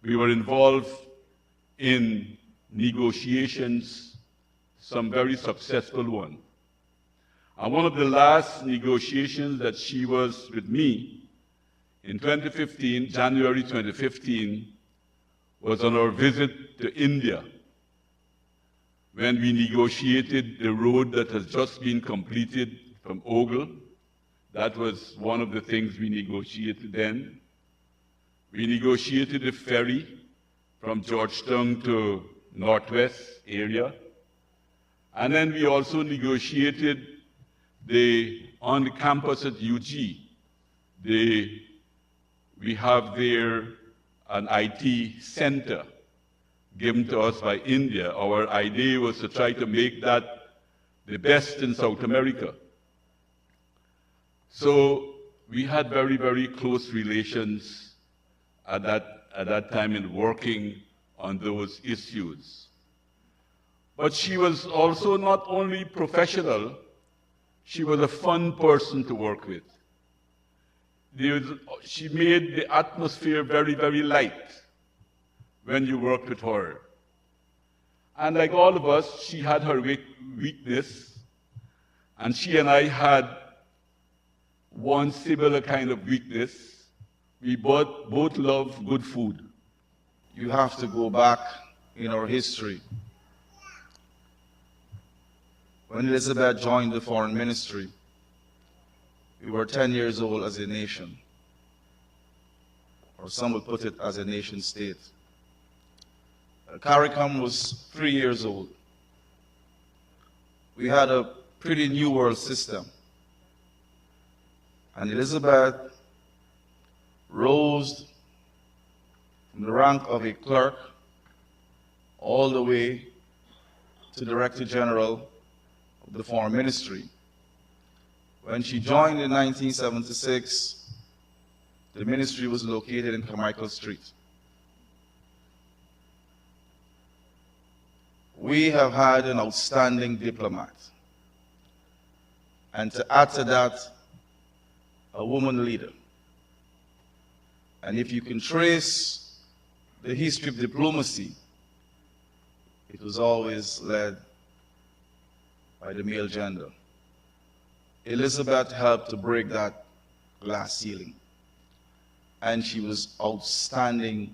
We were involved in negotiations, some very successful ones. And one of the last negotiations that she was with me in 2015, January 2015, was on our visit to India, when we negotiated the road that has just been completed from Ogle. That was one of the things we negotiated then. We negotiated the ferry from Georgetown to Northwest area. And then we also negotiated on the campus at UG, we have there an IT center given to us by India. Our idea was to try to make that the best in South America. So we had very, very close relations at that time in working on those issues. But she was also not only professional, she was a fun person to work with. She made the atmosphere very, very light when you worked with her. And like all of us, she had her weakness, and she and I had one similar kind of weakness. We both love good food. You have to go back in our history. When Elizabeth joined the Foreign Ministry, we were 10 years old as a nation, or some would put it as a nation state. CARICOM was 3 years old. We had a pretty new world system. And Elizabeth rose from the rank of a clerk all the way to Director General of the Foreign Ministry. When she joined in 1976, the ministry was located in Carmichael Street. We have had an outstanding diplomat. And to add to that, a woman leader. And if you can trace the history of diplomacy, it was always led by the male gender. Elizabeth helped to break that glass ceiling. And she was outstanding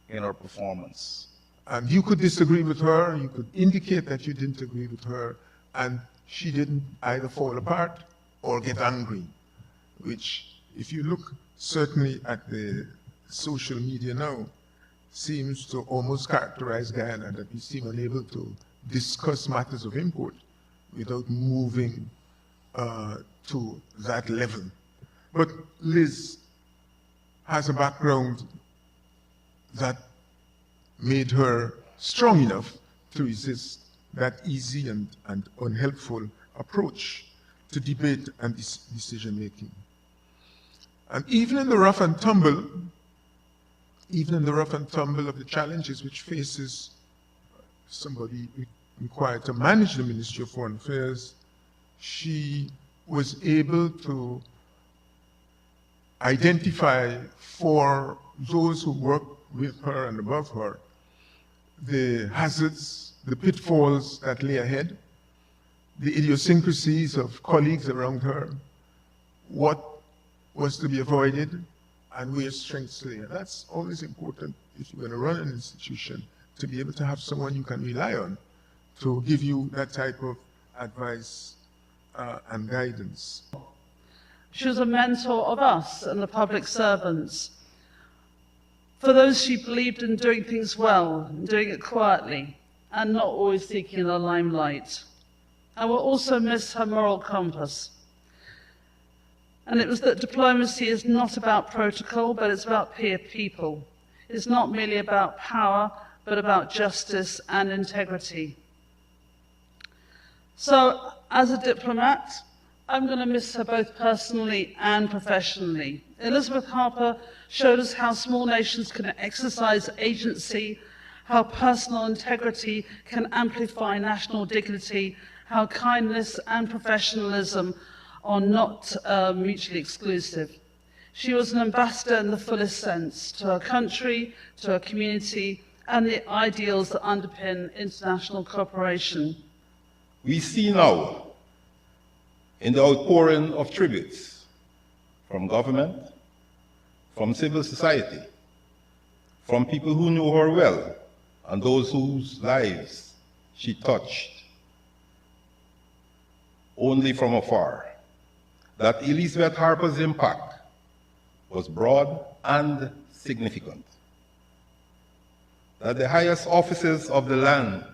in her performance. And you could disagree with her, you could indicate that you didn't agree with her, and she didn't either fall apart or get angry, which, if you look certainly at the social media now, seems to almost characterize Guyana, that we seem unable to discuss matters of import without moving to that level. But Liz has a background that made her strong enough to resist that easy and unhelpful approach to debate and decision making. And even in the rough and tumble of the challenges which faces somebody required to manage the Ministry of Foreign Affairs, she was able to identify for those who work with her and above her the hazards, the pitfalls that lay ahead, the idiosyncrasies of colleagues around her, what was to be avoided, and where strengths lay. And that's always important if you're going to run an institution, to be able to have someone you can rely on to give you that type of advice and guidance. She was a mentor of us and the public servants. For those she believed in doing things well, and doing it quietly, and not always seeking the limelight. And we'll also miss her moral compass. And it was that diplomacy is not about protocol, but it's about peer people. It's not merely about power, but about justice and integrity. So, as a diplomat, I'm going to miss her both personally and professionally. Elizabeth Harper showed us how small nations can exercise agency, how personal integrity can amplify national dignity, how kindness and professionalism are not mutually exclusive. She was an ambassador in the fullest sense to her country, to her community, and the ideals that underpin international cooperation. We see now, in the outpouring of tributes from government, from civil society, from people who knew her well, and those whose lives she touched only from afar, that Elisabeth Harper's impact was broad and significant. That the highest offices of the land,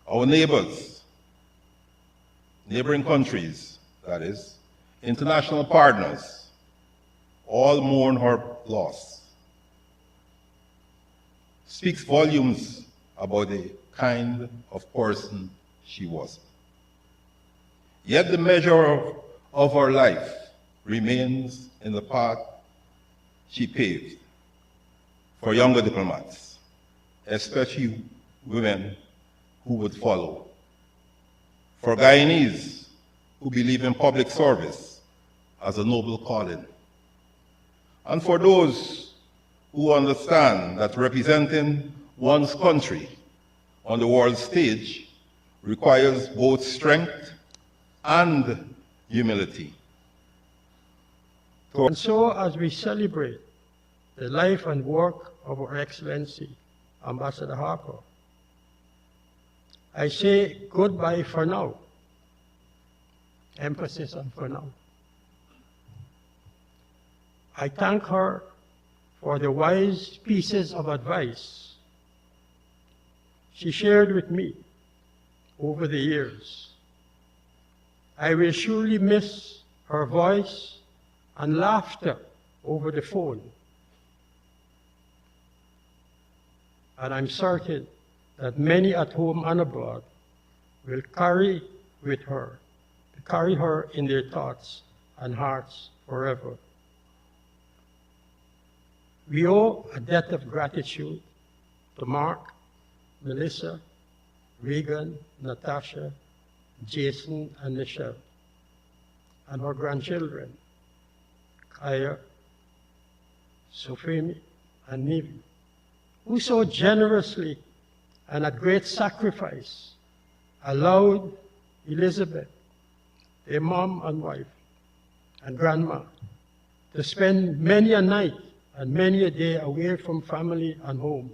our neighbors, neighboring countries, that is, international partners, all mourn her loss, speaks volumes about the kind of person she was. Yet the measure of her life remains in the path she paved for younger diplomats, especially women who would follow, for Guyanese who believe in public service as a noble calling, and for those who understand that representing one's country on the world stage requires both strength and humility. And so, as we celebrate the life and work of Her Excellency, Ambassador Harper, I say goodbye for now. Emphasis on for now. I thank her for the wise pieces of advice she shared with me over the years. I will surely miss her voice and laughter over the phone. And I'm certain that many at home and abroad will carry her in their thoughts and hearts forever. We owe a debt of gratitude to Mark, Melissa, Regan, Natasha, Jason, and Michelle, and her grandchildren, Kaya, Sophie, and Nivi, who so generously and at great sacrifice allowed Elizabeth, their mom and wife, and grandma, to spend many a night and many a day away from family and home,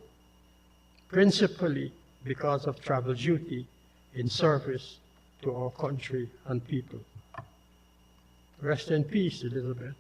principally because of travel duty in service to our country and people. Rest in peace, Elizabeth.